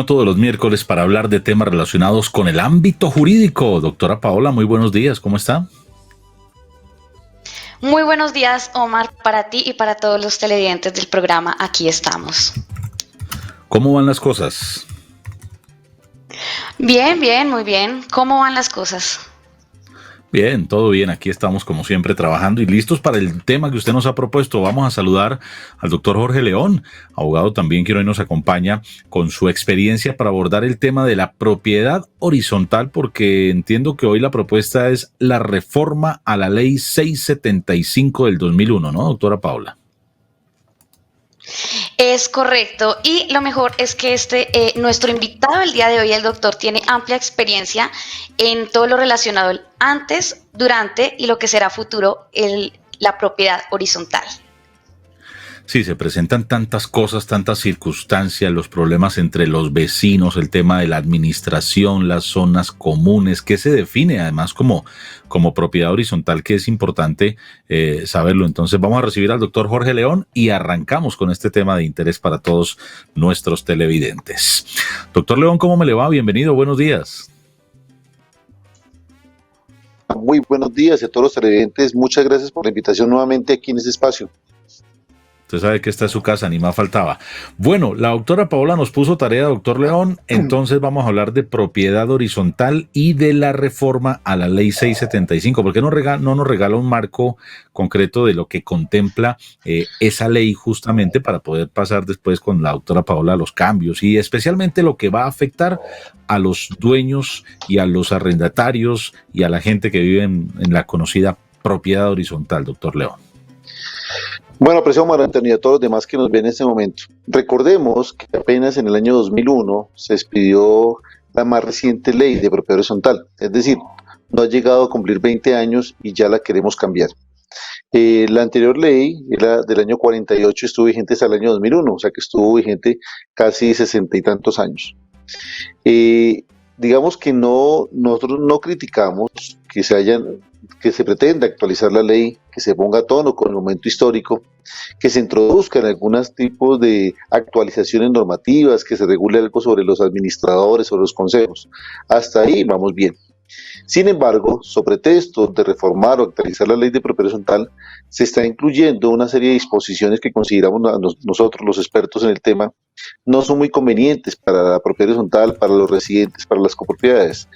como todos los miércoles, para hablar de temas relacionados con el ámbito jurídico. Doctora Paola, muy buenos días, ¿cómo está? Muy buenos días, Omar, para ti y para todos los televidentes del programa. Aquí estamos. ¿Cómo van las cosas? Bien, muy bien. ¿Cómo van las cosas? Bien, todo bien. Aquí estamos como siempre trabajando y listos para el tema que usted nos ha propuesto. Vamos a saludar al doctor Jorge León, abogado también que hoy nos acompaña con su experiencia para abordar el tema de la propiedad horizontal, porque entiendo que hoy la propuesta es la reforma a la ley 675 del 2001, ¿no, doctora Paola? Es correcto, y lo mejor es que nuestro invitado el día de hoy, el doctor, tiene amplia experiencia en todo lo relacionado al antes, durante y lo que será futuro, la propiedad horizontal. Sí, se presentan tantas cosas, tantas circunstancias, los problemas entre los vecinos, el tema de la administración, las zonas comunes, que se define además como propiedad horizontal, que es importante saberlo. Entonces vamos a recibir al doctor Jorge León y arrancamos con este tema de interés para todos nuestros televidentes. Doctor León, ¿cómo me le va? Bienvenido, buenos días. Muy buenos días a todos los televidentes. Muchas gracias por la invitación nuevamente aquí en este espacio. Usted sabe que esta es su casa, ni más faltaba. Bueno, la doctora Paola nos puso tarea, doctor León, entonces vamos a hablar de propiedad horizontal y de la reforma a la ley 675. ¿Por qué no nos regala un marco concreto de lo que contempla esa ley justamente para poder pasar después con la doctora Paola a los cambios y especialmente lo que va a afectar a los dueños y a los arrendatarios y a la gente que vive en la conocida propiedad horizontal, doctor León? Bueno, apreciado Omar Antonio y a todos los demás que nos ven en este momento. Recordemos que apenas en el año 2001 se expidió la más reciente ley de propiedad horizontal, es decir, no ha llegado a cumplir 20 años y ya la queremos cambiar. La anterior ley era del año 48, estuvo vigente hasta el año 2001, o sea que estuvo vigente casi 60 y tantos años. Digamos que nosotros no criticamos que se pretenda actualizar la ley, que se ponga a tono con el momento histórico, que se introduzcan algunos tipos de actualizaciones normativas, que se regule algo sobre los administradores, sobre los consejos. Hasta ahí vamos bien. Sin embargo, sobre pretexto de reformar o actualizar la ley de propiedad horizontal, se está incluyendo una serie de disposiciones que consideramos nosotros, los expertos en el tema, no son muy convenientes para la propiedad horizontal, para los residentes, para las copropiedades.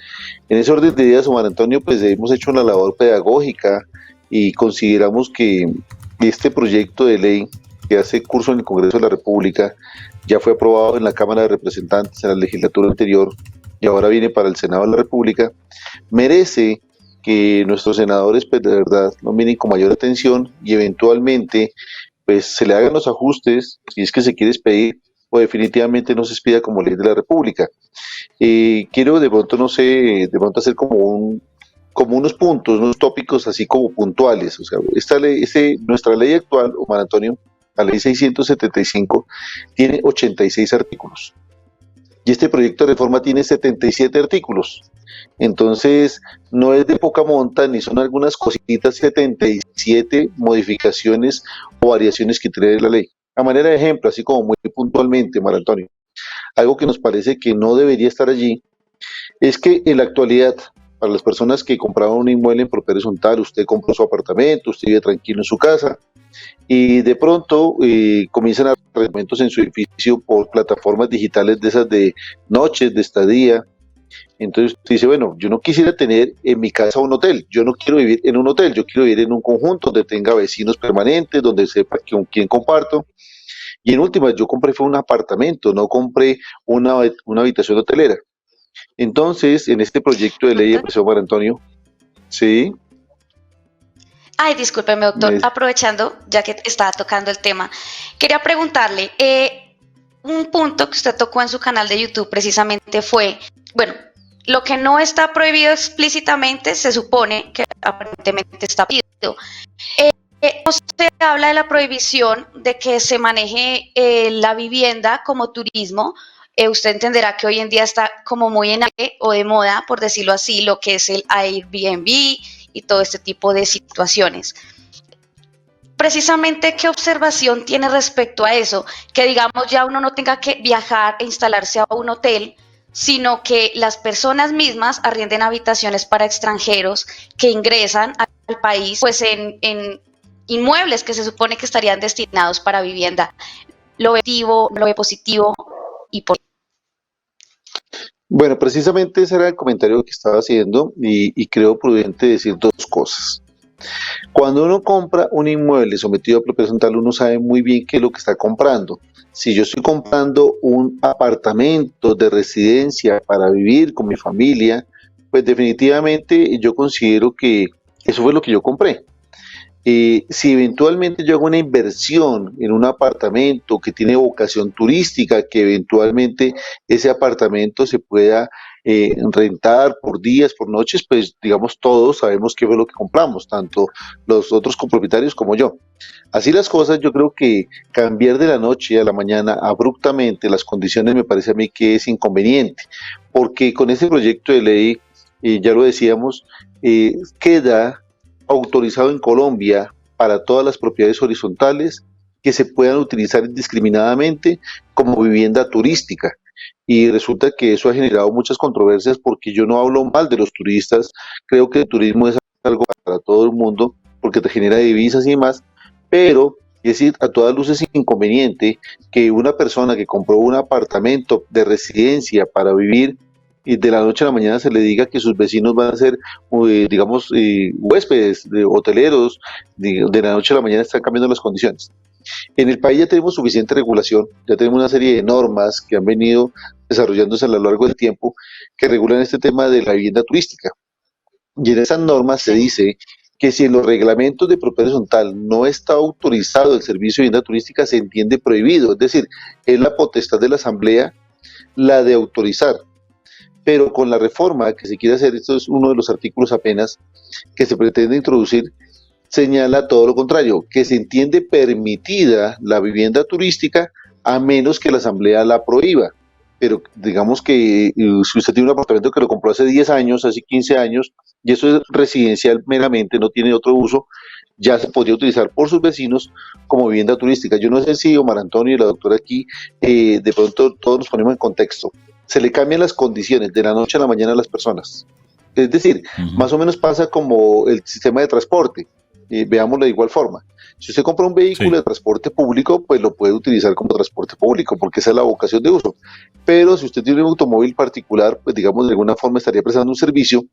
En ese orden de ideas, Juan Antonio, pues hemos hecho una labor pedagógica y consideramos que este proyecto de ley que hace curso en el Congreso de la República ya fue aprobado en la Cámara de Representantes en la legislatura anterior y ahora viene para el Senado de la República, merece que nuestros senadores pues de verdad lo miren con mayor atención y eventualmente pues se le hagan los ajustes si es que se quiere expedir o definitivamente no se expida como ley de la República. Quiero de pronto, no sé, de pronto hacer como unos puntos, unos tópicos así como puntuales. O sea, nuestra ley actual, Omar Antonio, la ley 675, tiene 86 artículos. Y este proyecto de reforma tiene 77 artículos. Entonces, no es de poca monta, ni son algunas cositas, 77 modificaciones o variaciones que trae la ley. A manera de ejemplo, así como muy puntualmente, Omar Antonio, algo que nos parece que no debería estar allí, es que en la actualidad, para las personas que compraban un inmueble en propiedad horizontal, usted compró su apartamento, usted vive tranquilo en su casa, y de pronto comienzan a hacer eventos en su edificio por plataformas digitales de esas de noches, de estadía. Entonces usted dice, bueno, yo no quisiera tener en mi casa un hotel, yo no quiero vivir en un hotel, yo quiero vivir en un conjunto donde tenga vecinos permanentes, donde sepa con quién comparto. Y en última, yo compré fue un apartamento, no compré una habitación hotelera. Entonces, en este proyecto de ley de profesor Juan Antonio, sí. Ay, discúlpeme, doctor, aprovechando, ya que estaba tocando el tema, quería preguntarle, un punto que usted tocó en su canal de YouTube precisamente fue, bueno, lo que no está prohibido explícitamente se supone que aparentemente está prohibido. No se habla de la prohibición de que se maneje la vivienda como turismo. Usted entenderá que hoy en día está como muy en auge o de moda, por decirlo así, lo que es el Airbnb y todo este tipo de situaciones. precisamente, ¿qué observación tiene respecto a eso? Que digamos ya uno no tenga que viajar e instalarse a un hotel, sino que las personas mismas arrienden habitaciones para extranjeros que ingresan al país, pues en inmuebles que se supone que estarían destinados para vivienda. Lo ve positivo y por... Bueno, precisamente ese era el comentario que estaba haciendo y creo prudente decir dos cosas. Cuando uno compra un inmueble sometido a propiedad horizontal, uno sabe muy bien qué es lo que está comprando. Si yo estoy comprando un apartamento de residencia para vivir con mi familia, pues definitivamente yo considero que eso fue lo que yo compré. Si eventualmente yo hago una inversión en un apartamento que tiene vocación turística, que eventualmente ese apartamento se pueda rentar por días, por noches, pues digamos todos sabemos qué fue lo que compramos, tanto los otros copropietarios como yo. Así las cosas, yo creo que cambiar de la noche a la mañana abruptamente las condiciones me parece a mí que es inconveniente, porque con este proyecto de ley, ya lo decíamos, queda autorizado en Colombia para todas las propiedades horizontales que se puedan utilizar indiscriminadamente como vivienda turística. Y resulta que eso ha generado muchas controversias porque yo no hablo mal de los turistas, creo que el turismo es algo para todo el mundo porque te genera divisas y demás, pero es decir, a todas luces es inconveniente que una persona que compró un apartamento de residencia para vivir y de la noche a la mañana se le diga que sus vecinos van a ser, digamos, huéspedes, hoteleros, de la noche a la mañana están cambiando las condiciones. En el país ya tenemos suficiente regulación, ya tenemos una serie de normas que han venido desarrollándose a lo largo del tiempo que regulan este tema de la vivienda turística. Y en esas normas se dice que si en los reglamentos de propiedad horizontal no está autorizado el servicio de vivienda turística, se entiende prohibido, es decir, es la potestad de la Asamblea la de autorizar. Pero con la reforma que se quiere hacer, esto es uno de los artículos apenas que se pretende introducir, señala todo lo contrario, que se entiende permitida la vivienda turística a menos que la Asamblea la prohíba. Pero digamos que si usted tiene un apartamento que lo compró hace 10 años, hace 15 años, y eso es residencial meramente, no tiene otro uso, ya se podría utilizar por sus vecinos como vivienda turística. Yo no sé si Omar Antonio y la doctora aquí, de pronto todos nos ponemos en contexto. Se le cambian las condiciones de la noche a la mañana a las personas. Es decir, más o menos pasa como el sistema de transporte. Veámoslo de igual forma. Si usted compra un vehículo de transporte público, pues lo puede utilizar como transporte público, porque esa es la vocación de uso. Pero si usted tiene un automóvil particular, pues digamos de alguna forma estaría prestando un servicio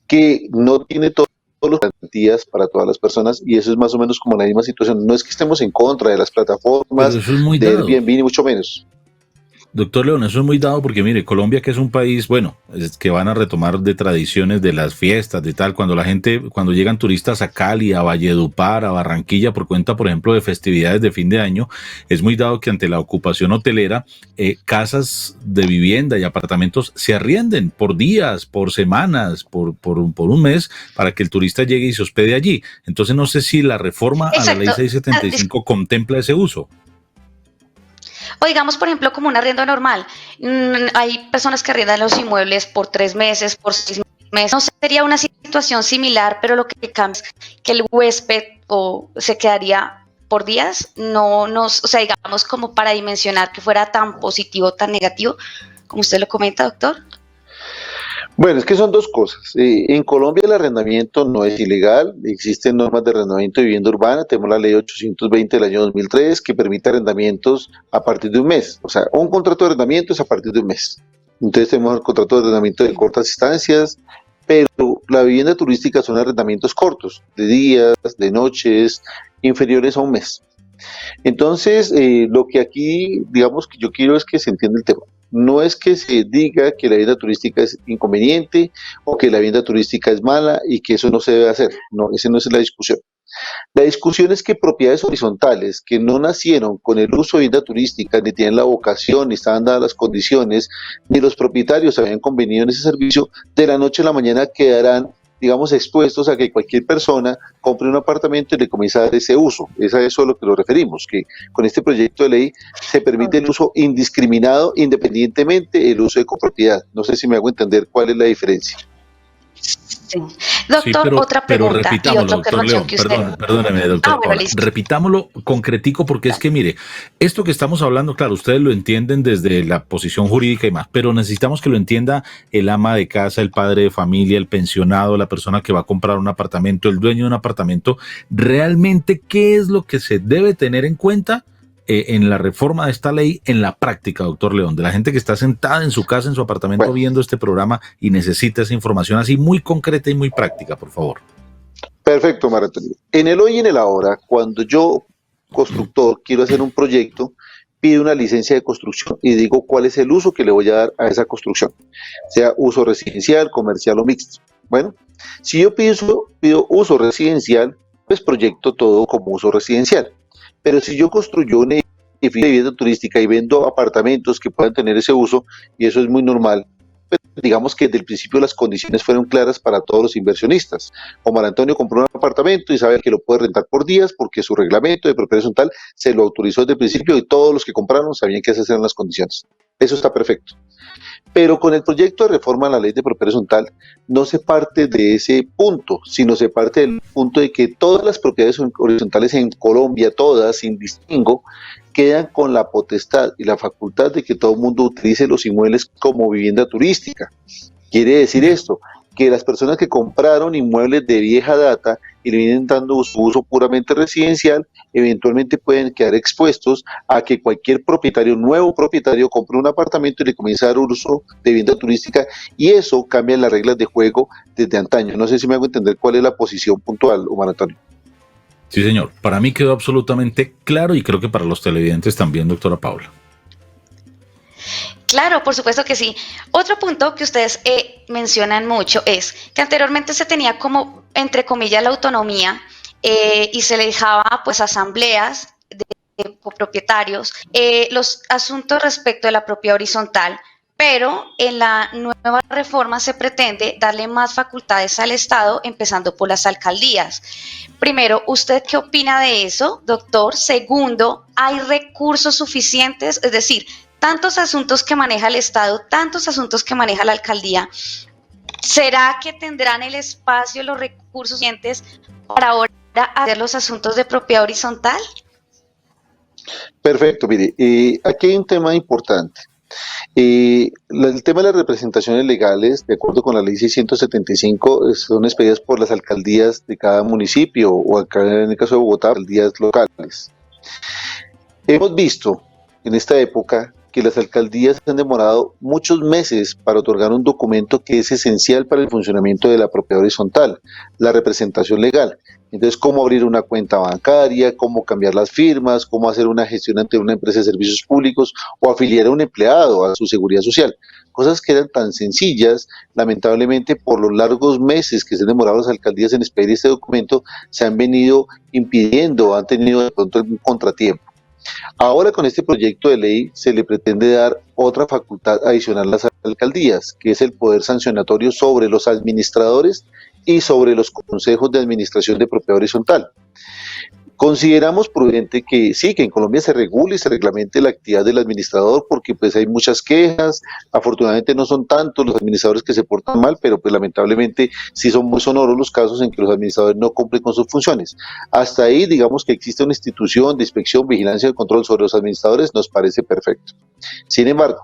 que no tiene todas las garantías para todas las personas, y eso es más o menos como la misma situación. No es que estemos en contra de las plataformas, de Airbnb, ni mucho menos. Doctor León, eso es muy dado porque mire, Colombia, que es un país, bueno, es que van a retomar de tradiciones de las fiestas, de tal, cuando llegan turistas a Cali, a Valledupar, a Barranquilla, por cuenta, por ejemplo, de festividades de fin de año, es muy dado que ante la ocupación hotelera, casas de vivienda y apartamentos se arrienden por días, por semanas, por un mes, para que el turista llegue y se hospede allí. Entonces no sé si la reforma a la ley 675 contempla ese uso. O digamos, por ejemplo, como un arriendo normal. Hay personas que arriendan los inmuebles por 3 meses, por 6 meses. No sería una situación similar, pero lo que cambia es que el huésped se quedaría por días. O sea, digamos, como para dimensionar que fuera tan positivo, tan negativo, como usted lo comenta, doctor. Bueno, es que son dos cosas. En Colombia el arrendamiento no es ilegal, existen normas de arrendamiento de vivienda urbana, tenemos la ley 820 del año 2003 que permite arrendamientos a partir de un mes. O sea, un contrato de arrendamiento es a partir de un mes. Entonces tenemos el contrato de arrendamiento de cortas distancias, pero la vivienda turística son arrendamientos cortos, de días, de noches, inferiores a un mes. Entonces, lo que aquí, digamos, que yo quiero es que se entienda el tema. No es que se diga que la vivienda turística es inconveniente o que la vivienda turística es mala y que eso no se debe hacer. No, esa no es la discusión. La discusión es que propiedades horizontales que no nacieron con el uso de vivienda turística, ni tienen la vocación, ni estaban dadas las condiciones, ni los propietarios habían convenido en ese servicio, de la noche a la mañana quedarán, digamos, expuestos a que cualquier persona compre un apartamento y le comience a dar ese uso. Es a eso a lo que nos referimos, que con este proyecto de ley se permite el uso indiscriminado, independientemente del uso de copropiedad. No sé si me hago entender cuál es la diferencia. Sí. Sí, Doctor, otra pero pregunta y repitámoslo, otra doctor observación León, que usted... perdóneme, doctor Bueno, Paula, listo. repitámoslo concretico porque es que mire, esto que estamos hablando, claro, ustedes lo entienden desde la posición jurídica y más, pero necesitamos que lo entienda el ama de casa, el padre de familia, el pensionado, la persona que va a comprar un apartamento, el dueño de un apartamento, realmente qué es lo que se debe tener en cuenta en la reforma de esta ley en la práctica, doctor León, de la gente que está sentada en su casa, en su apartamento, Bueno, viendo este programa y necesita esa información así muy concreta y muy práctica, por favor. perfecto, María Antonia. En el hoy y en el ahora, cuando yo, constructor, quiero hacer un proyecto, pido una licencia de construcción y digo cuál es el uso que le voy a dar a esa construcción, sea uso residencial, comercial o mixto. Bueno, si yo pido uso residencial, pues proyecto todo como uso residencial. Pero si yo construyo un edificio de vivienda turística y vendo apartamentos que puedan tener ese uso, y eso es muy normal, pues digamos que desde el principio las condiciones fueron claras para todos los inversionistas. Omar Antonio compró un apartamento y sabe que lo puede rentar por días porque su reglamento de propiedad horizontal se lo autorizó desde el principio y todos los que compraron sabían que esas eran las condiciones. Eso está perfecto. Pero con el proyecto de reforma a la ley de propiedad horizontal no se parte de ese punto, sino se parte del punto de que todas las propiedades horizontales en Colombia, todas sin distingo, quedan con la potestad y la facultad de que todo el mundo utilice los inmuebles como vivienda turística. Quiere decir esto, que las personas que compraron inmuebles de vieja data y le vienen dando su uso puramente residencial, eventualmente pueden quedar expuestos a que cualquier propietario, nuevo propietario, compre un apartamento y le comience a dar uso de vivienda turística, y eso cambia las reglas de juego desde antaño. No sé si me hago entender cuál es la posición puntual, Omar Antonio. Sí, señor. Para mí quedó absolutamente claro y creo que para los televidentes también, doctora Paula. Claro, por supuesto que sí. Otro punto que ustedes mencionan mucho es que anteriormente se tenía como, entre comillas, la autonomía y se le dejaba pues asambleas de copropietarios los asuntos respecto de la propiedad horizontal, pero en la nueva reforma se pretende darle más facultades al Estado, empezando por las alcaldías. Primero, ¿usted qué opina de eso, doctor? Segundo, ¿hay recursos suficientes? Es decir, tantos asuntos que maneja el Estado, tantos asuntos que maneja la alcaldía, ¿será que tendrán el espacio, los recursos suficientes para ahora hacer los asuntos de propiedad horizontal? Perfecto, mire, aquí hay un tema importante. El tema de las representaciones legales, de acuerdo con la ley 675, son expedidas por las alcaldías de cada municipio, o acá en el caso de Bogotá, alcaldías locales. Hemos visto en esta época que las alcaldías han demorado muchos meses para otorgar un documento que es esencial para el funcionamiento de la propiedad horizontal, la representación legal. Entonces, cómo abrir una cuenta bancaria, cómo cambiar las firmas, cómo hacer una gestión ante una empresa de servicios públicos o afiliar a un empleado a su seguridad social. Cosas que eran tan sencillas, lamentablemente por los largos meses que se han demorado las alcaldías en expedir este documento, se han venido impidiendo, han tenido de pronto algún contratiempo. Ahora con este proyecto de ley se le pretende dar otra facultad adicional a las alcaldías, que es el poder sancionatorio sobre los administradores y sobre los consejos de administración de propiedad horizontal. Consideramos prudente que sí, que en Colombia se regule y se reglamente la actividad del administrador, porque pues hay muchas quejas. Afortunadamente no son tantos los administradores que se portan mal, pero pues lamentablemente sí son muy sonoros los casos en que los administradores no cumplen con sus funciones. Hasta ahí, digamos que existe una institución de inspección, vigilancia y control sobre los administradores, nos parece perfecto. Sin embargo,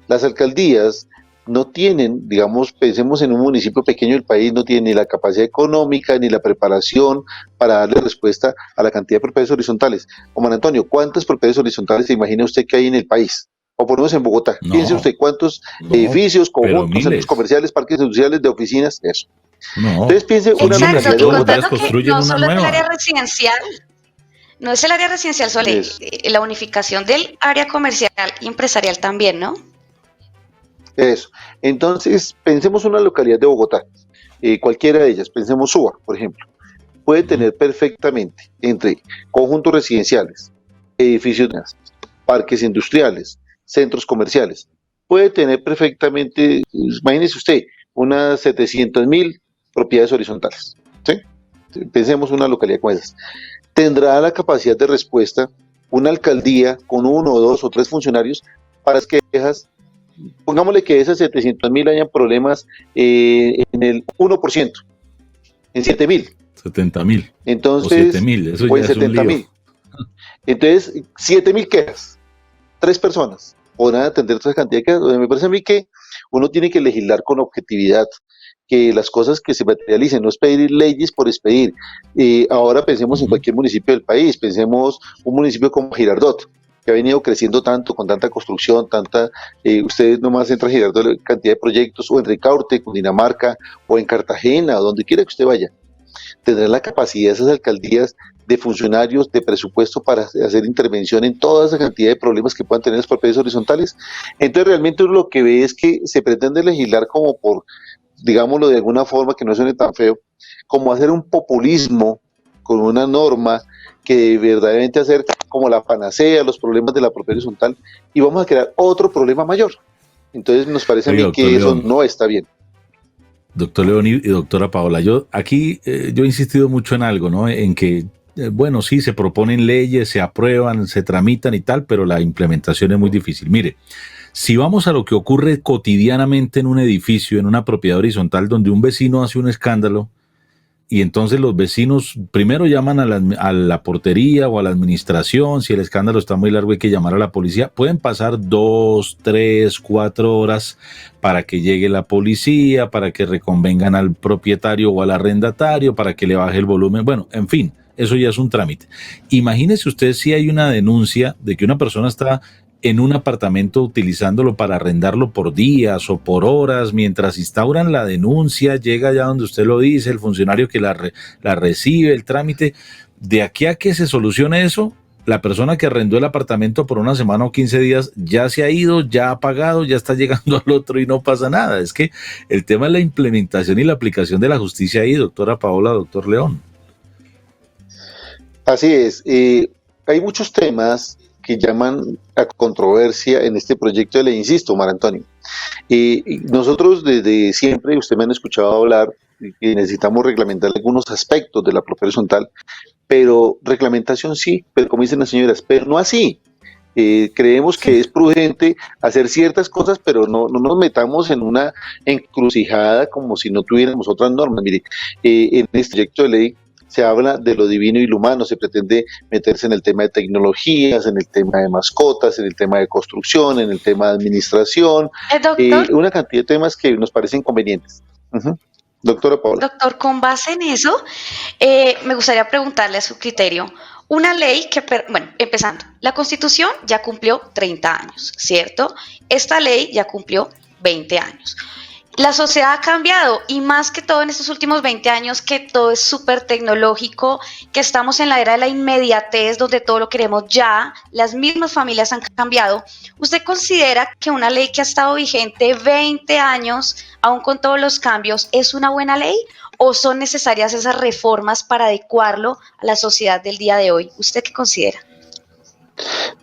las alcaldías no tienen, digamos, pensemos en un municipio pequeño del país, no tienen ni la capacidad económica ni la preparación para darle respuesta a la cantidad de propiedades horizontales. Omar Antonio, ¿cuántas propiedades horizontales se imagina usted que hay en el país? O por lo menos en Bogotá. No, Piense usted cuántos edificios, conjuntos, centros comerciales, parques industriales, de oficinas, eso. No. Entonces piense una Exacto, y contando que no una solo es el nueva. área residencial, no es el área residencial solo, la unificación del área comercial y empresarial también, ¿no? Eso. Entonces, pensemos una localidad de Bogotá, cualquiera de ellas, pensemos Suba, por ejemplo, puede tener perfectamente entre conjuntos residenciales, edificios, parques industriales, centros comerciales, puede tener perfectamente, imagínese usted, unas 700.000 propiedades horizontales, ¿sí? Pensemos una localidad como esas. Tendrá la capacidad de respuesta una alcaldía con 1, 2 o 3 funcionarios para las quejas pongámosle que de esas 700.000 hayan problemas en el 1%, en 7.000. 70.000. Entonces, o 7.000, eso o ya en es un lío. 70.000. Entonces, 7.000 quejas, 3 personas podrán atender toda esa cantidad de quejas. O sea, me parece a mí que uno tiene que legislar con objetividad, que las cosas que se materialicen, no es pedir leyes por expedir. Ahora pensemos en cualquier municipio del país, pensemos un municipio como Girardot, que ha venido creciendo tanto, con tanta construcción, ustedes nomás entran a Girardot, la cantidad de proyectos, o en Ricaurte, Cundinamarca, o en Cartagena, o donde quiera que usted vaya. Tendrán la capacidad de esas alcaldías de funcionarios, de presupuesto para hacer intervención en toda esa cantidad de problemas que puedan tener las propiedades horizontales. Entonces realmente uno lo que ve es que se pretende legislar como por, digámoslo de alguna forma que no suene tan feo, como hacer un populismo con una norma que verdaderamente hacer como la panacea a los problemas de la propiedad horizontal, y vamos a crear otro problema mayor. Entonces nos parece a mí que eso no está bien. Doctor León y doctora Paola, yo aquí yo he insistido mucho en algo, ¿no? En que, bueno, sí, se proponen leyes, se aprueban, se tramitan y tal, pero la implementación es muy difícil. Mire, si vamos a lo que ocurre cotidianamente en un edificio, en una propiedad horizontal, donde un vecino hace un escándalo, y entonces los vecinos primero llaman a la portería o a la administración. Si el escándalo está muy largo hay que llamar a la policía. Pueden pasar 2, 3, 4 horas para que llegue la policía, para que reconvengan al propietario o al arrendatario, para que le baje el volumen. Bueno, en fin, eso ya es un trámite. Imagínese usted si hay una denuncia de que una persona está en un apartamento utilizándolo para arrendarlo por días o por horas, mientras instauran la denuncia, llega allá donde usted lo dice, el funcionario que la recibe, el trámite. De aquí a que se solucione eso, la persona que arrendó el apartamento por una semana o 15 días ya se ha ido, ya ha pagado, ya está llegando al otro y no pasa nada. Es que el tema es la implementación y la aplicación de la justicia ahí, doctora Paola, doctor León. Así es. Hay muchos temas que llaman a controversia en este proyecto de ley, insisto, Mar Antonio. Nosotros desde siempre, usted me han escuchado hablar, que necesitamos reglamentar algunos aspectos de la propiedad horizontal, pero reglamentación sí, pero como dicen las señoras, pero no así. Creemos que es prudente hacer ciertas cosas, pero no nos metamos en una encrucijada como si no tuviéramos otras normas. Mire, en este proyecto de ley se habla de lo divino y lo humano, se pretende meterse en el tema de tecnologías, en el tema de mascotas, en el tema de construcción, en el tema de administración, una cantidad de temas que nos parecen convenientes. Doctora Paola. Doctor, con base en eso, me gustaría preguntarle a su criterio, una ley que, bueno, empezando, la Constitución ya cumplió 30 años, ¿cierto? Esta ley ya cumplió 20 años. La sociedad ha cambiado y más que todo en estos últimos 20 años que todo es súper tecnológico, que estamos en la era de la inmediatez donde todo lo queremos ya, las mismas familias han cambiado. ¿Usted considera que una ley que ha estado vigente 20 años, aún con todos los cambios, es una buena ley o son necesarias esas reformas para adecuarlo a la sociedad del día de hoy? ¿Usted qué considera?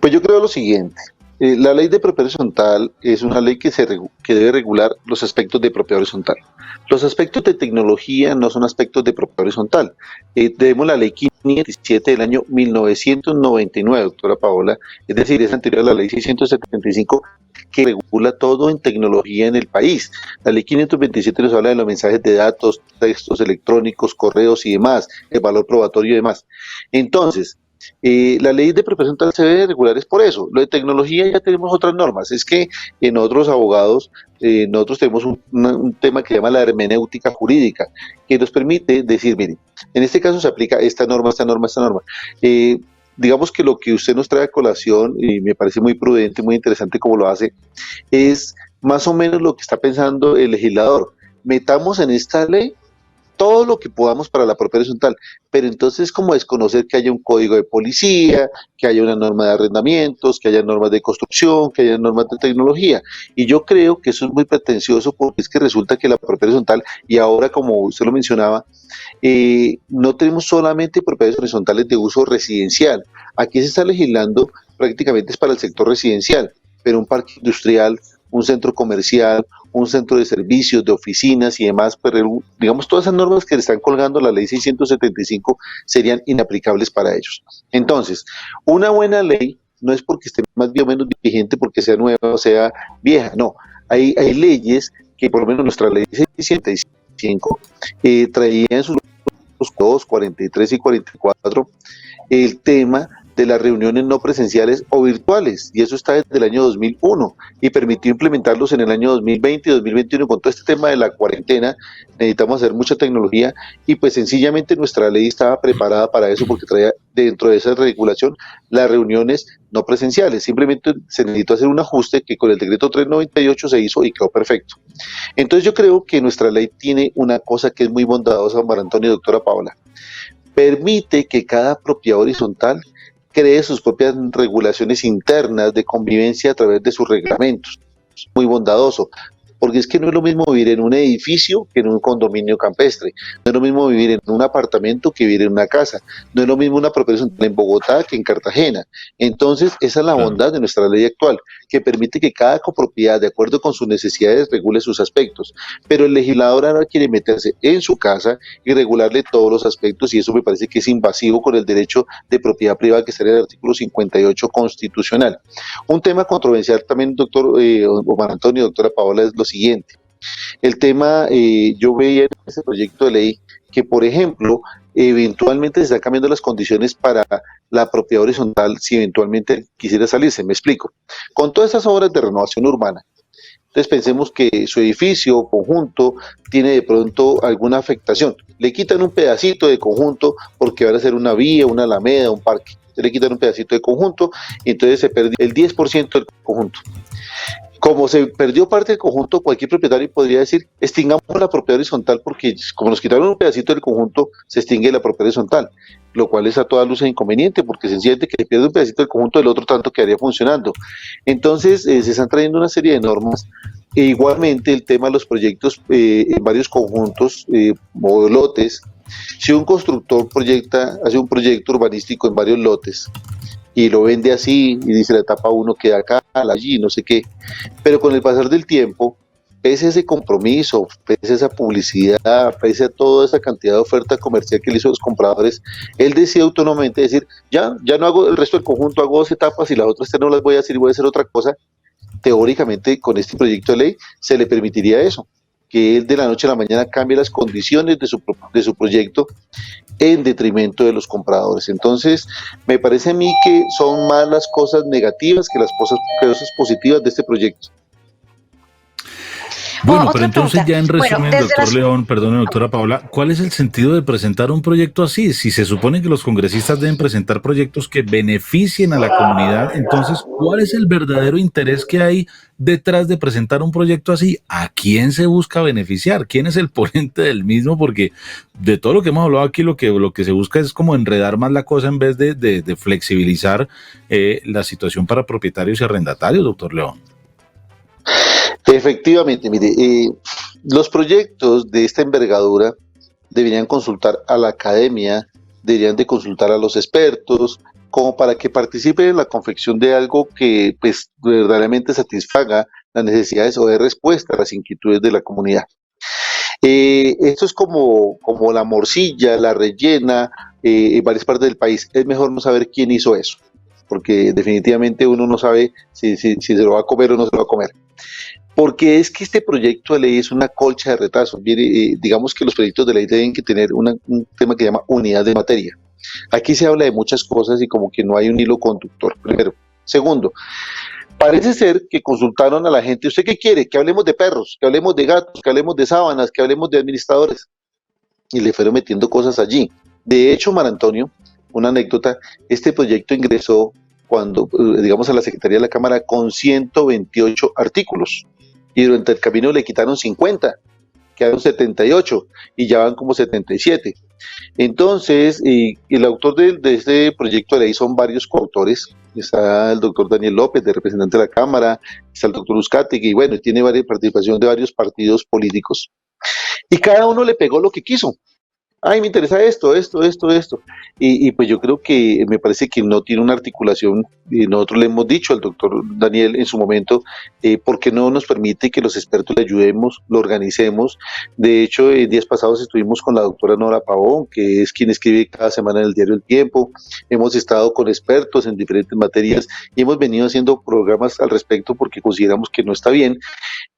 Pues yo creo lo siguiente. La ley de propiedad horizontal es una ley que debe regular los aspectos de propiedad horizontal. Los aspectos de tecnología no son aspectos de propiedad horizontal. Tenemos la ley 517 del año 1999, doctora Paola, es decir, es anterior a la ley 675 que regula todo en tecnología en el país. La ley 527 nos habla de los mensajes de datos, textos electrónicos, correos y demás, el valor probatorio y demás. Entonces, la ley de propiedad horizontal se debe regular es por eso. Lo de tecnología ya tenemos otras normas. Es que en otros abogados nosotros tenemos un tema que se llama la hermenéutica jurídica, que nos permite decir, mire, en este caso se aplica esta norma, esta norma, esta norma. Digamos que lo que usted nos trae a colación, y me parece muy prudente, muy interesante como lo hace, es más o menos lo que está pensando el legislador. Metamos en esta ley todo lo que podamos para la propiedad horizontal, pero entonces como desconocer que haya un código de policía, que haya una norma de arrendamientos, que haya normas de construcción, que haya normas de tecnología, y yo creo que eso es muy pretencioso porque es que resulta que la propiedad horizontal, y ahora como usted lo mencionaba, no tenemos solamente propiedades horizontales de uso residencial, aquí se está legislando prácticamente es para el sector residencial, pero un parque industrial, un centro comercial, un centro de servicios, de oficinas y demás, pero digamos todas esas normas que le están colgando la ley 675 serían inaplicables para ellos. Entonces, una buena ley no es porque esté más bien o menos vigente, porque sea nueva o sea vieja, no. Hay leyes que por lo menos nuestra ley 65 traía en sus 2, 43 y 44 el tema de las reuniones no presenciales o virtuales, y eso está desde el año 2001 y permitió implementarlos en el año 2020 y 2021. Con todo este tema de la cuarentena necesitamos hacer mucha tecnología y pues sencillamente nuestra ley estaba preparada para eso, porque traía dentro de esa regulación las reuniones no presenciales. Simplemente se necesitó hacer un ajuste que con el decreto 398 se hizo y quedó perfecto. Entonces yo creo que nuestra ley tiene una cosa que es muy bondadosa, Mar Antonio y doctora Paola: permite que cada propiedad horizontal cree sus propias regulaciones internas de convivencia a través de sus reglamentos. Muy bondadoso, porque es que no es lo mismo vivir en un edificio que en un condominio campestre, no es lo mismo vivir en un apartamento que vivir en una casa, no es lo mismo una propiedad en Bogotá que en Cartagena. Entonces, esa es la bondad de nuestra ley actual, que permite que cada copropiedad, de acuerdo con sus necesidades, regule sus aspectos, pero el legislador ahora quiere meterse en su casa y regularle todos los aspectos, y eso me parece que es invasivo con el derecho de propiedad privada que está en el artículo 58 constitucional. Un tema controversial también, doctor Omar Antonio, doctora Paola, es lo siguiente. El tema, yo veía en ese proyecto de ley que, por ejemplo, eventualmente se están cambiando las condiciones para la propiedad horizontal si eventualmente quisiera salirse. Me explico. Con todas esas obras de renovación urbana, entonces pensemos que su edificio o conjunto tiene de pronto alguna afectación. Le quitan un pedacito de conjunto porque van a hacer una vía, una alameda, un parque. Le quitan un pedacito de conjunto y entonces se perdió el 10% del conjunto. Como se perdió parte del conjunto, cualquier propietario podría decir: extingamos la propiedad horizontal, porque como nos quitaron un pedacito del conjunto, se extingue la propiedad horizontal, lo cual es a toda luz inconveniente, porque sencillamente que se pierde un pedacito del conjunto, del otro tanto quedaría funcionando. Entonces, se están trayendo una serie de normas, e igualmente el tema de los proyectos en varios conjuntos o lotes. Si un constructor hace un proyecto urbanístico en varios lotes, y lo vende así, y dice: la etapa 1 queda acá, allí, no sé qué. Pero con el pasar del tiempo, pese a ese compromiso, pese a esa publicidad, pese a toda esa cantidad de oferta comercial que le hizo a los compradores, él decide autónomamente decir: ya no hago el resto del conjunto, hago 2 etapas y las otras 3 no las voy a hacer y voy a hacer otra cosa. Teóricamente, con este proyecto de ley, se le permitiría eso, que él de la noche a la mañana cambie las condiciones de su proyecto en detrimento de los compradores. Entonces, me parece a mí que son más las cosas negativas que las cosas positivas de este proyecto. Bueno, pero entonces ya en resumen, doctor León, perdone, doctora Paola, ¿cuál es el sentido de presentar un proyecto así? Si se supone que los congresistas deben presentar proyectos que beneficien a la comunidad, entonces, ¿cuál es el verdadero interés que hay detrás de presentar un proyecto así? ¿A quién se busca beneficiar? ¿Quién es el ponente del mismo? Porque de todo lo que hemos hablado aquí, lo que se busca es como enredar más la cosa en vez de flexibilizar la situación para propietarios y arrendatarios, doctor León. Efectivamente, mire, los proyectos de esta envergadura deberían consultar a la academia, deberían de consultar a los expertos, como para que participen en la confección de algo que pues verdaderamente satisfaga las necesidades o dé respuesta a las inquietudes de la comunidad. Esto es como la morcilla, la rellena, en varias partes del país. Es mejor no saber quién hizo eso, porque definitivamente uno no sabe si se lo va a comer o no se lo va a comer. Porque es que este proyecto de ley es una colcha de retazos. Digamos que los proyectos de ley deben que tener un tema que se llama unidad de materia. Aquí se habla de muchas cosas y como que no hay un hilo conductor, primero. Segundo, parece ser que consultaron a la gente: ¿usted qué quiere? Que hablemos de perros, que hablemos de gatos, que hablemos de sábanas, que hablemos de administradores. Y le fueron metiendo cosas allí. De hecho, Mar Antonio, una anécdota: este proyecto ingresó cuando, digamos, a la Secretaría de la Cámara con 128 artículos. Y durante el camino le quitaron 50, quedaron 78 y ya van como 77. Entonces, el autor de este proyecto de ley son varios coautores. Está el doctor Daniel López, de representante de la Cámara, está el doctor Uzcategui, y bueno, tiene participación de varios partidos políticos. Y cada uno le pegó lo que quiso. ay, me interesa esto. Y pues yo creo que me parece que no tiene una articulación, y nosotros le hemos dicho al doctor Daniel en su momento, ¿por qué no nos permite que los expertos le ayudemos, lo organicemos? De hecho, días pasados estuvimos con la doctora Nora Pavón, que es quien escribe cada semana en el diario El Tiempo, hemos estado con expertos en diferentes materias y hemos venido haciendo programas al respecto porque consideramos que no está bien,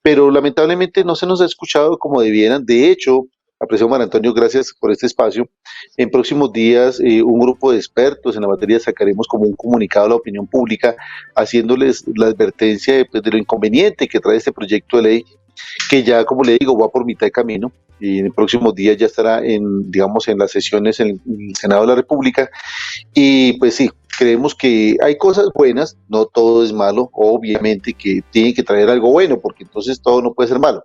pero lamentablemente no se nos ha escuchado como debieran. De hecho, apreciado Mar Antonio, gracias por este espacio. En próximos días, un grupo de expertos en la materia sacaremos como un comunicado a la opinión pública, haciéndoles la advertencia de lo inconveniente que trae este proyecto de ley, que ya, como le digo, va por mitad de camino, y en próximos días ya estará digamos, en las sesiones en el Senado de la República, y pues sí, creemos que hay cosas buenas, no todo es malo, obviamente que tiene que traer algo bueno, porque entonces todo no puede ser malo.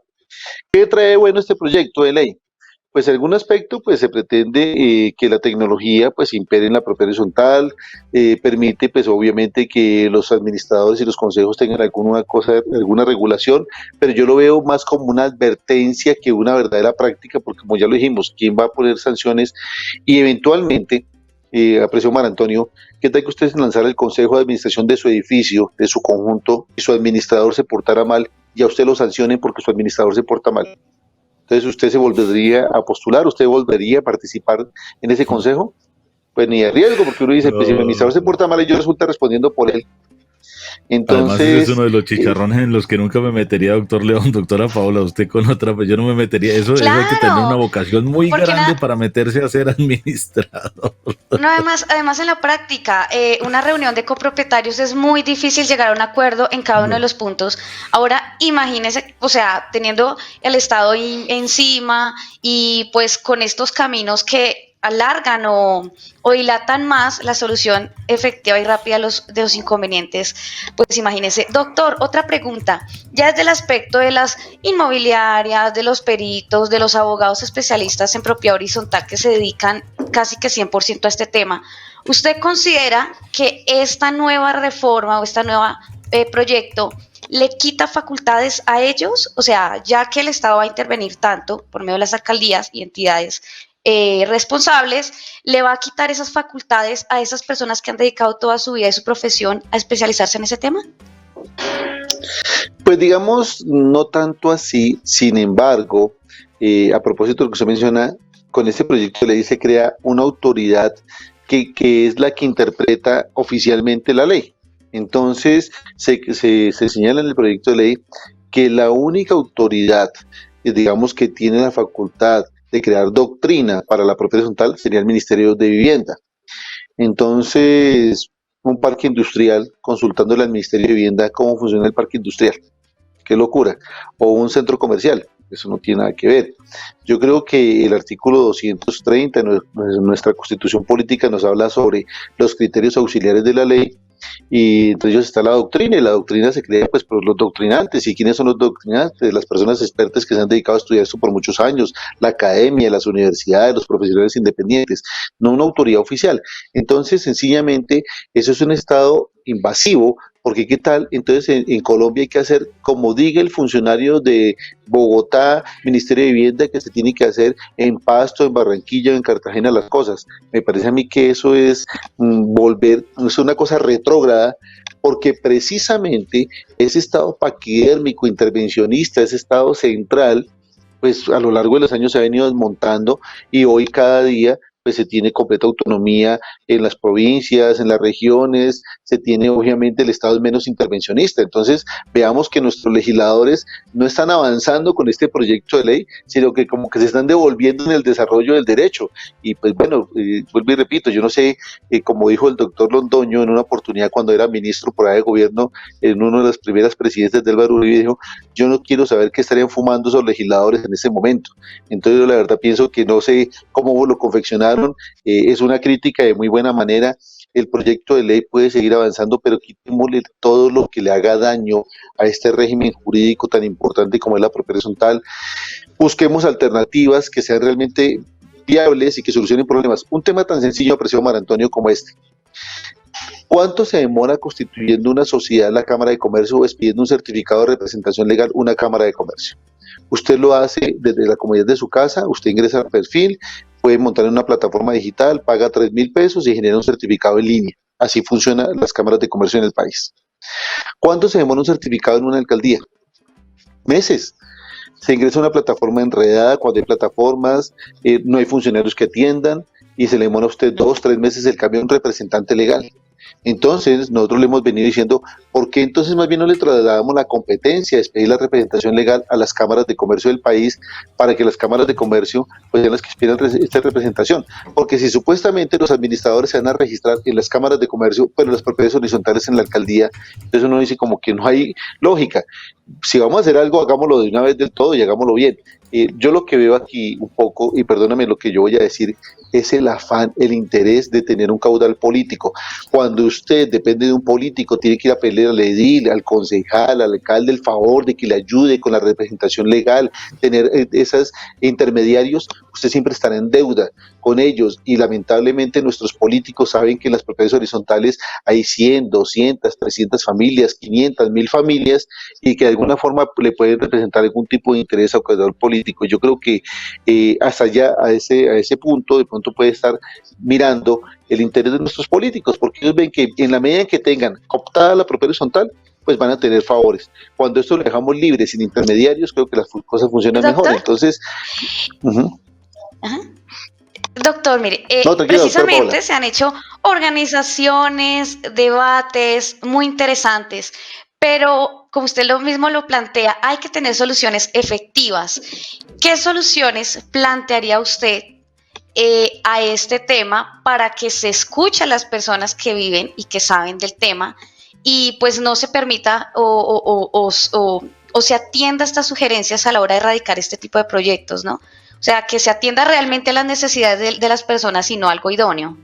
¿Qué trae bueno este proyecto de ley? Pues en algún aspecto pues se pretende que la tecnología pues impere en la propiedad horizontal, permite pues obviamente que los administradores y los consejos tengan alguna regulación, pero yo lo veo más como una advertencia que una verdadera práctica, porque como ya lo dijimos, ¿quién va a poner sanciones? Y eventualmente, apreciado Mar Antonio, ¿qué tal que usted lanzara el consejo de administración de su edificio, de su conjunto, y su administrador se portara mal, y a usted lo sancionen porque su administrador se porta mal? Entonces, ¿usted se volvería a postular? ¿Usted volvería a participar en ese consejo? Pues ni de riesgo, porque uno dice, pues si mi administrador se porta mal y yo resulta respondiendo por él. Entonces, además, ese es uno de los eh, chicharrones en los que nunca me metería, doctor León, doctora Paola, usted con otra, pues yo no me metería. Eso hay que tener una Claro, vocación muy porque grande para meterse a ser administrador. no, además en la práctica, una reunión de copropietarios es muy difícil llegar a un acuerdo en cada uno de los puntos. Ahora, imagínese, o sea, teniendo el Estado encima y pues con estos caminos que alargan o dilatan más la solución efectiva y rápida de los inconvenientes, pues imagínese. Doctor, otra pregunta, ya desde el aspecto de las inmobiliarias, de los peritos, de los abogados especialistas en propiedad horizontal que se dedican casi que 100% a este tema, ¿usted considera que esta nueva reforma o este nuevo proyecto le quita facultades a ellos? O sea, ya que el Estado va a intervenir tanto por medio de las alcaldías y entidades responsables, ¿le va a quitar esas facultades a esas personas que han dedicado toda su vida y su profesión a especializarse en ese tema? pues digamos, no tanto así. Sin embargo, a propósito de lo que usted menciona, con este proyecto de ley se crea una autoridad que es la que interpreta oficialmente la ley. Entonces, se señala en el proyecto de ley que la única autoridad, digamos, que tiene la facultad de crear doctrina para la propiedad horizontal sería el Ministerio de Vivienda. Entonces, un parque industrial, consultándole al Ministerio de Vivienda cómo funciona el parque industrial, qué locura, o un centro comercial, eso no tiene nada que ver. Yo creo que el artículo 230 de nuestra Constitución Política nos habla sobre los criterios auxiliares de la ley, y entre ellos está la doctrina, y la doctrina se crea pues por los doctrinantes. ¿Y quiénes son los doctrinantes? Las personas expertas que se han dedicado a estudiar esto por muchos años, la academia, las universidades, los profesionales independientes, no una autoridad oficial. Entonces, sencillamente, eso es un estado invasivo, porque ¿qué tal? Entonces en Colombia hay que hacer como diga el funcionario de Bogotá, Ministerio de Vivienda, que se tiene que hacer en Pasto, en Barranquilla o en Cartagena las cosas. Me parece a mí que eso es es una cosa retrógrada, porque precisamente ese estado paquidérmico, intervencionista, ese estado central, pues a lo largo de los años se ha venido desmontando, y hoy cada día pues se tiene completa autonomía en las provincias, en las regiones, se tiene obviamente el Estado es menos intervencionista. Entonces veamos que nuestros legisladores no están avanzando con este proyecto de ley, sino que como que se están devolviendo en el desarrollo del derecho. Y pues bueno, vuelvo y repito, yo no sé, como dijo el doctor Londoño en una oportunidad cuando era ministro por ahí de gobierno, en una de las primeras presidencias de Álvaro Uribe, dijo, yo no quiero saber qué estarían fumando esos legisladores en ese momento. Entonces yo la verdad pienso que no sé cómo lo confeccionaron. Es una crítica de muy buena manera. El proyecto de ley puede seguir avanzando, pero quitémosle todo lo que le haga daño a este régimen jurídico tan importante como es la propiedad horizontal. Busquemos alternativas que sean realmente viables y que solucionen problemas. Un tema tan sencillo, apreciado Mar Antonio, como este. ¿Cuánto se demora constituyendo una sociedad, la Cámara de Comercio, o expidiendo un certificado de representación legal, una Cámara de Comercio? Usted lo hace desde la comodidad de su casa, usted ingresa al perfil, puede montar en una plataforma digital, paga 3.000 pesos y genera un certificado en línea. Así funcionan las cámaras de comercio en el país. ¿Cuánto se demora un certificado en una alcaldía? Meses. Se ingresa a una plataforma enredada, cuando hay plataformas, no hay funcionarios que atiendan y se le demora a usted 2, 3 meses el cambio de un representante legal. Entonces, nosotros le hemos venido diciendo, ¿por qué entonces más bien no le trasladamos la competencia de pedir la representación legal a las cámaras de comercio del país para que las cámaras de comercio pues sean las que expidan esta representación? Porque si supuestamente los administradores se van a registrar en las cámaras de comercio, pero las propiedades horizontales en la alcaldía, entonces uno dice como que no hay lógica. Si vamos a hacer algo, hagámoslo de una vez del todo y hagámoslo bien. Yo lo que veo aquí un poco, y perdóname lo que yo voy a decir, es el afán, el interés de tener un caudal político. Cuando usted depende de un político, tiene que ir a pelear al edil, al concejal, al alcalde, el favor de que le ayude con la representación legal, tener esos intermediarios, usted siempre estará en deuda con ellos, y lamentablemente nuestros políticos saben que en las propiedades horizontales hay 100, 200, 300 familias, 500, 1000 familias, y que de alguna forma le pueden representar algún tipo de interés a caudal político. Yo creo que hasta allá, a ese punto, de pronto puede estar mirando el interés de nuestros políticos, porque ellos ven que en la medida en que tengan cooptada la propiedad horizontal, pues van a tener favores. Cuando esto lo dejamos libre, sin intermediarios, creo que las cosas funcionan mejor. Entonces, doctor, mire, no, tranquilo, precisamente se han hecho organizaciones, debates muy interesantes, pero como usted lo mismo lo plantea, hay que tener soluciones efectivas. ¿Qué soluciones plantearía usted a este tema para que se escuche a las personas que viven y que saben del tema y pues no se permita o se atienda estas sugerencias a la hora de erradicar este tipo de proyectos, ¿no? O sea, que se atienda realmente a las necesidades de las personas y no algo idóneo.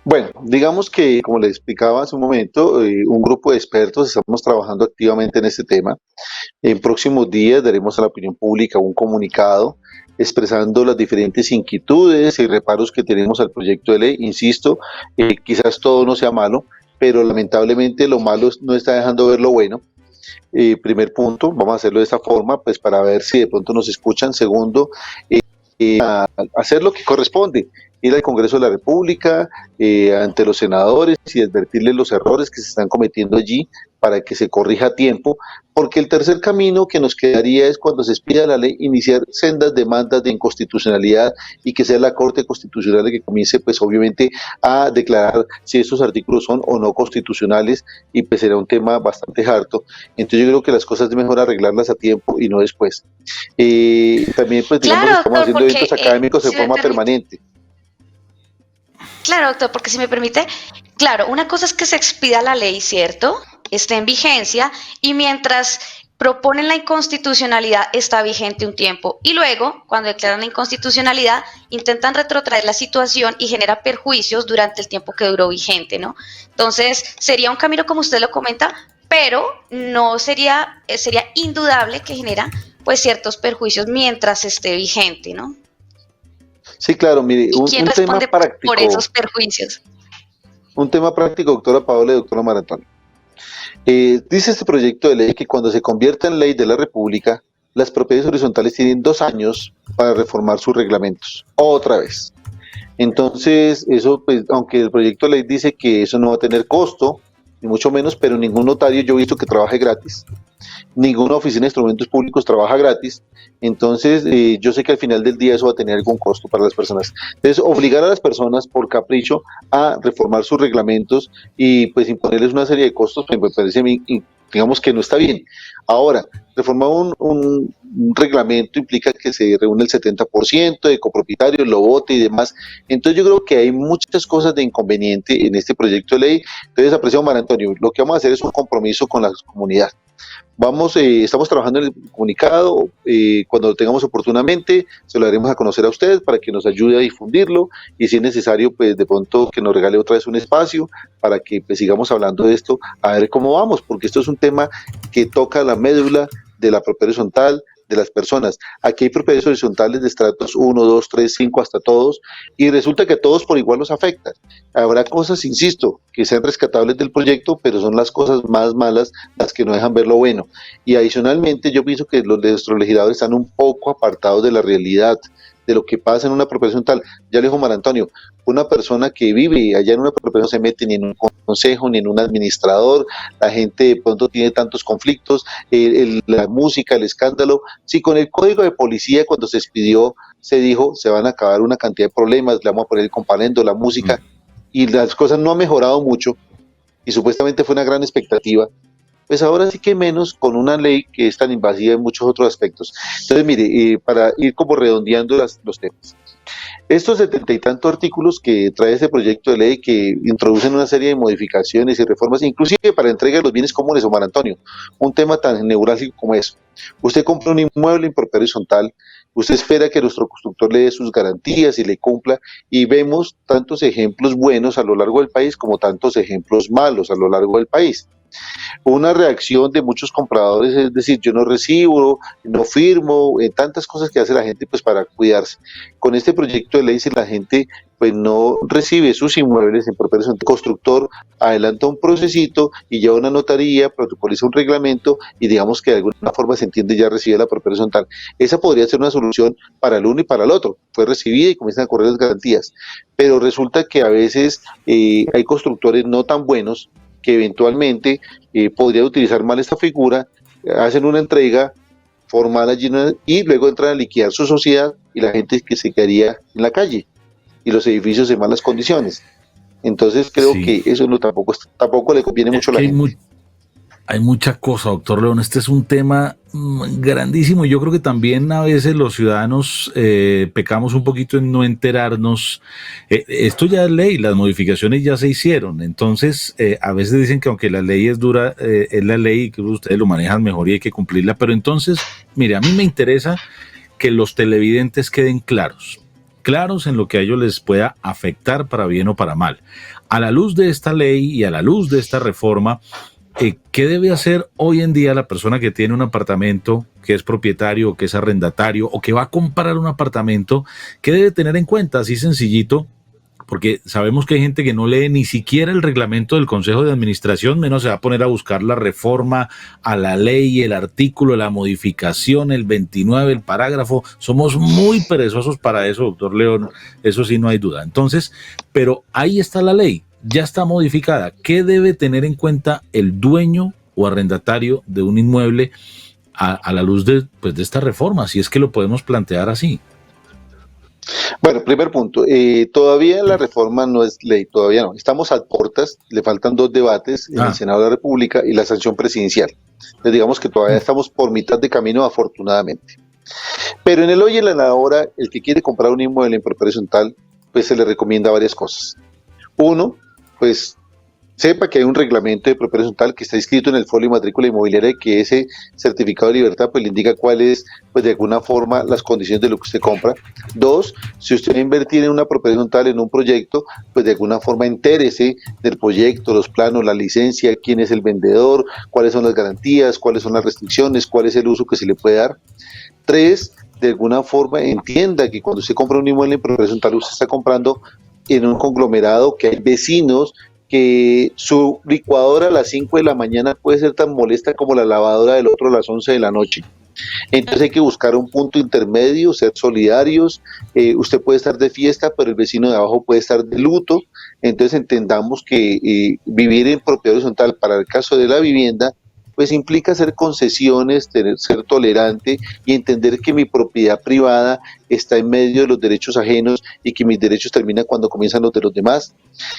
Bueno, digamos que, como les explicaba hace un momento, un grupo de expertos estamos trabajando activamente en este tema. En próximos días daremos a la opinión pública un comunicado expresando las diferentes inquietudes y reparos que tenemos al proyecto de ley. Insisto, quizás todo no sea malo, pero lamentablemente lo malo no está dejando ver lo bueno. Primer punto, vamos a hacerlo de esta forma, pues para ver si de pronto nos escuchan. Segundo, hacer lo que corresponde, ir al Congreso de la República, ante los senadores y advertirles los errores que se están cometiendo allí para que se corrija a tiempo, porque el tercer camino que nos quedaría es, cuando se expida la ley, iniciar sendas demandas de inconstitucionalidad y que sea la Corte Constitucional la que comience, pues obviamente, a declarar si estos artículos son o no constitucionales, y pues será un tema bastante harto. Entonces yo creo que las cosas es mejor arreglarlas a tiempo y no después. También pues digamos, claro, estamos haciendo eventos académicos de forma permanente. Claro, doctor, porque si me permite, claro, una cosa es que se expida la ley, ¿cierto? Esté en vigencia, y mientras proponen la inconstitucionalidad está vigente un tiempo, y luego, cuando declaran la inconstitucionalidad, intentan retrotraer la situación y genera perjuicios durante el tiempo que duró vigente, ¿no? Entonces, sería un camino como usted lo comenta, pero no sería indudable que genera pues ciertos perjuicios mientras esté vigente, ¿no? Sí, claro, mire, ¿Y quién responde tema práctico por esos perjuicios? Un tema práctico, doctora Paola y doctora Maratón. Dice este proyecto de ley que cuando se convierta en ley de la República, las propiedades horizontales tienen 2 años para reformar sus reglamentos. Otra vez. Entonces, eso, pues, aunque el proyecto de ley dice que eso no va a tener costo, ni mucho menos, pero ningún notario yo he visto que trabaje gratis. Ninguna oficina de instrumentos públicos trabaja gratis. Entonces, yo sé que al final del día eso va a tener algún costo para las personas. Entonces, obligar a las personas por capricho a reformar sus reglamentos y pues imponerles una serie de costos, pues, me parece a mí, digamos, que no está bien. Ahora, reformar un reglamento implica que se reúne el 70% de copropietarios, lo vote y demás. Entonces yo creo que hay muchas cosas de inconveniente en este proyecto de ley. Entonces, apreciado María Antonio, lo que vamos a hacer es un compromiso con la comunidad. Estamos trabajando en el comunicado, cuando lo tengamos oportunamente se lo daremos a conocer a usted para que nos ayude a difundirlo, y si es necesario, pues de pronto que nos regale otra vez un espacio para que pues sigamos hablando de esto, a ver cómo vamos, porque esto es un tema que toca la médula de la propiedad horizontal de las personas. Aquí hay propiedades horizontales de estratos 1, 2, 3, 5, hasta todos, y resulta que a todos por igual nos afectan. Habrá cosas, insisto, que sean rescatables del proyecto, pero son las cosas más malas las que no dejan ver lo bueno. Y adicionalmente yo pienso que nuestros legisladores están un poco apartados de la realidad. de lo que pasa en una apropiación tal. Ya le dijo Mar Antonio, una persona que vive allá en una apropiación no se mete ni en un consejo, ni en un administrador, la gente de pronto tiene tantos conflictos, la música, el escándalo. Sí, con el código de policía cuando se expidió, se dijo, se van a acabar una cantidad de problemas, le vamos a poner el comparendo, la música, y las cosas no han mejorado mucho, y supuestamente fue una gran expectativa. Pues ahora sí que menos con una ley que es tan invasiva en muchos otros aspectos. Entonces, mire, para ir como redondeando los temas. Estos 70 y tantos artículos que trae este proyecto de ley que introducen una serie de modificaciones y reformas, inclusive para entrega de los bienes comunes, Omar Antonio, un tema tan neurálgico como eso. Usted compra un inmueble en propiedad horizontal, usted espera que nuestro constructor le dé sus garantías y le cumpla, y vemos tantos ejemplos buenos a lo largo del país como tantos ejemplos malos a lo largo del país. Una reacción de muchos compradores es decir, yo no recibo, no firmo, tantas cosas que hace la gente pues para cuidarse. Con este proyecto de ley, si la gente pues no recibe sus inmuebles en propiedad, el constructor adelanta un procesito y lleva una notaría, protocoliza un reglamento y digamos que de alguna forma se entiende ya recibe la propiedad horizontal. Esa podría ser una solución para el uno y para el otro. Fue recibida y comienzan a correr las garantías. Pero resulta que a veces hay constructores no tan buenos que eventualmente podría utilizar mal esta figura, hacen una entrega formal allí y luego entran a liquidar su sociedad y la gente que se quedaría en la calle y los edificios en malas condiciones. Entonces creo que eso no tampoco le conviene mucho a la gente. Hay mucha cosa, doctor León. Este es un tema grandísimo y yo creo que también a veces los ciudadanos pecamos un poquito en no enterarnos. Esto ya es ley, las modificaciones ya se hicieron. Entonces, a veces dicen que aunque la ley es dura, es la ley y que ustedes lo manejan mejor y hay que cumplirla. Pero entonces, mire, a mí me interesa que los televidentes queden claros en lo que a ellos les pueda afectar para bien o para mal. A la luz de esta ley y a la luz de esta reforma, ¿qué debe hacer hoy en día la persona que tiene un apartamento, que es propietario, que es arrendatario o que va a comprar un apartamento? ¿Qué debe tener en cuenta? Así sencillito, porque sabemos que hay gente que no lee ni siquiera el reglamento del Consejo de Administración, menos se va a poner a buscar la reforma a la ley, el artículo, la modificación, el 29, el parágrafo. Somos muy perezosos para eso, doctor León, eso sí no hay duda. Entonces, pero ahí está la ley. Ya está modificada. ¿Qué debe tener en cuenta el dueño o arrendatario de un inmueble a la luz de esta reforma? Si es que lo podemos plantear así. Bueno, primer punto, todavía la reforma no es ley, todavía no. Estamos a puertas, le faltan 2 debates en el Senado de la República y la sanción presidencial. Entonces digamos que todavía estamos por mitad de camino, afortunadamente. Pero en el hoy y en la hora, el que quiere comprar un inmueble en propiedad horizontal, pues se le recomienda varias cosas. Uno, pues sepa que hay un reglamento de propiedad horizontal que está inscrito en el folio de matrícula inmobiliaria y que ese certificado de libertad pues le indica cuáles, pues de alguna forma, las condiciones de lo que usted compra. 2, si usted va a invertir en una propiedad horizontal, en un proyecto, pues de alguna forma entérese del proyecto, los planos, la licencia, quién es el vendedor, cuáles son las garantías, cuáles son las restricciones, cuál es el uso que se le puede dar. 3, de alguna forma entienda que cuando usted compra un inmueble en propiedad horizontal, usted está comprando en un conglomerado, que hay vecinos, que su licuadora a las 5 de la mañana puede ser tan molesta como la lavadora del otro a las 11 de la noche. Entonces hay que buscar un punto intermedio, ser solidarios. Usted puede estar de fiesta, pero el vecino de abajo puede estar de luto. Entonces entendamos que vivir en propiedad horizontal para el caso de la vivienda pues implica hacer concesiones, ser tolerante y entender que mi propiedad privada está en medio de los derechos ajenos y que mis derechos terminan cuando comienzan los de los demás.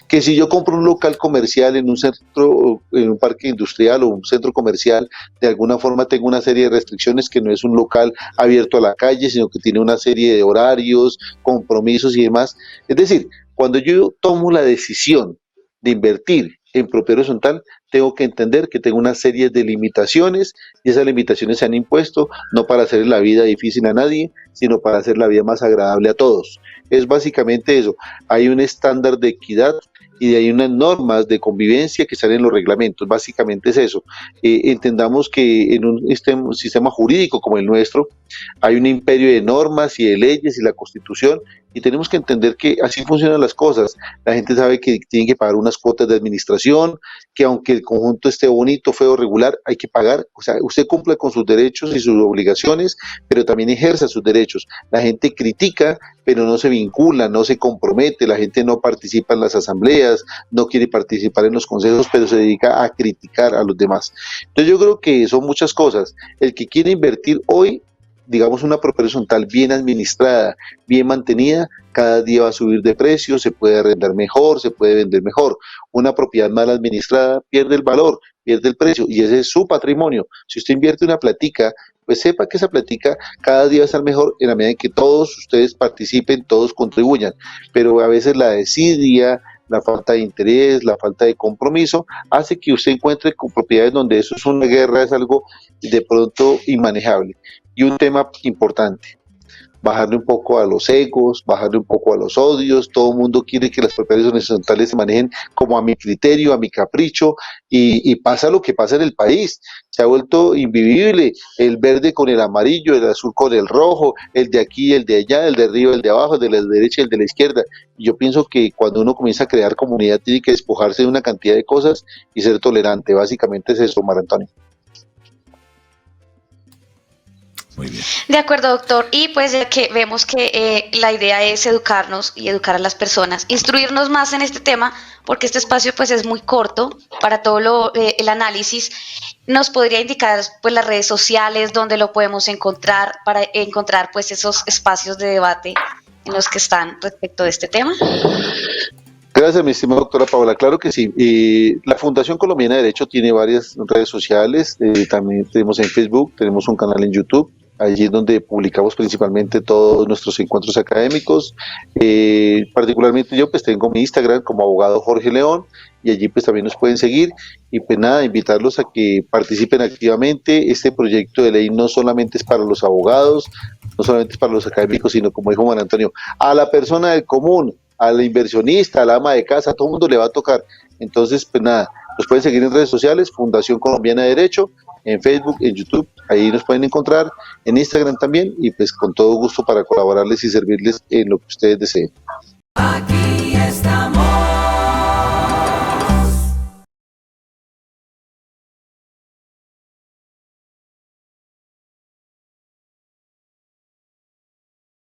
Que si yo compro un local comercial en un centro, en un parque industrial o un centro comercial, de alguna forma tengo una serie de restricciones, que no es un local abierto a la calle, sino que tiene una serie de horarios, compromisos y demás. Es decir, cuando yo tomo la decisión de invertir en propiedad horizontal, tengo que entender que tengo una serie de limitaciones y esas limitaciones se han impuesto no para hacer la vida difícil a nadie, sino para hacer la vida más agradable a todos. Es básicamente eso. Hay un estándar de equidad y hay unas normas de convivencia que salen en los reglamentos. Básicamente es eso. Entendamos que en un sistema jurídico como el nuestro hay un imperio de normas y de leyes y la Constitución, y tenemos que entender que así funcionan las cosas. La gente sabe que tiene que pagar unas cuotas de administración, que aunque el conjunto esté bonito, feo, regular, hay que pagar. O sea, usted cumple con sus derechos y sus obligaciones, pero también ejerza sus derechos. La gente critica, pero no se vincula, no se compromete, la gente no participa en las asambleas, no quiere participar en los consejos, pero se dedica a criticar a los demás. Entonces yo creo que son muchas cosas. El que quiere invertir hoy, digamos, una propiedad horizontal bien administrada, bien mantenida, cada día va a subir de precio, se puede arrendar mejor, se puede vender mejor. Una propiedad mal administrada pierde el valor, pierde el precio, y ese es su patrimonio. Si usted invierte una platica, pues sepa que esa platica cada día va a estar mejor en la medida en que todos ustedes participen, todos contribuyan. Pero a veces la desidia, la falta de interés, la falta de compromiso, hace que usted encuentre con propiedades donde eso es una guerra, es algo de pronto inmanejable. Y un tema importante, bajarle un poco a los egos, bajarle un poco a los odios. Todo el mundo quiere que las propiedades horizontales se manejen como a mi criterio, a mi capricho, y pasa lo que pasa en el país. Se ha vuelto invivible el verde con el amarillo, el azul con el rojo, el de aquí, el de allá, el de arriba, el de abajo, el de la derecha, el de la izquierda. Y yo pienso que cuando uno comienza a crear comunidad tiene que despojarse de una cantidad de cosas y ser tolerante. Básicamente es eso, Mar Antonio. Muy bien. De acuerdo, doctor. Y pues ya que vemos que la idea es educarnos y educar a las personas, instruirnos más en este tema, porque este espacio pues es muy corto para todo el análisis. ¿Nos podría indicar pues las redes sociales donde lo podemos encontrar para encontrar pues esos espacios de debate en los que están respecto de este tema? Gracias, mi estimada doctora Paola. Claro que sí. La Fundación Colombiana de Derecho tiene varias redes sociales. También tenemos en Facebook, tenemos un canal en YouTube. Allí es donde publicamos principalmente todos nuestros encuentros académicos. Particularmente yo pues tengo mi Instagram como abogado Jorge León, y allí pues también nos pueden seguir. Y pues nada, invitarlos a que participen activamente. Este proyecto de ley no solamente es para los abogados, no solamente es para los académicos, sino, como dijo Juan Antonio, a la persona del común, al inversionista, a la ama de casa, a todo el mundo le va a tocar. Entonces, pues nada, nos pueden seguir en redes sociales, Fundación Colombiana de Derecho, en Facebook, en YouTube, ahí nos pueden encontrar, en Instagram también, y pues con todo gusto para colaborarles y servirles en lo que ustedes deseen.